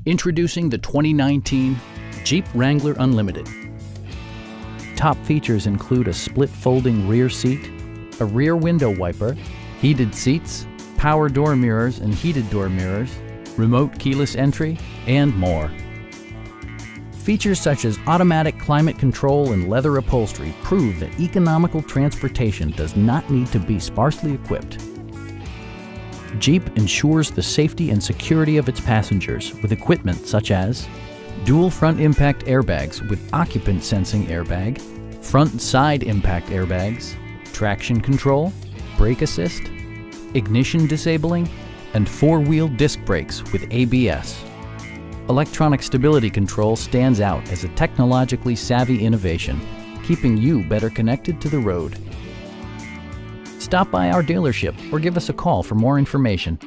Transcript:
Introducing the 2019 Jeep Wrangler Unlimited. Top features include a split folding rear seat, a rear window wiper, heated seats, power door mirrors and heated door mirrors, remote keyless entry, and more. Features such as automatic climate control and leather upholstery prove that economical transportation does not need to be sparsely equipped. Jeep ensures the safety and security of its passengers with equipment such as dual front impact airbags with occupant sensing airbag, front and side impact airbags, traction control, brake assist, ignition disabling, and four-wheel disc brakes with ABS. Electronic stability control stands out as a technologically savvy innovation, keeping you better connected to the road. Stop by our dealership or give us a call for more information.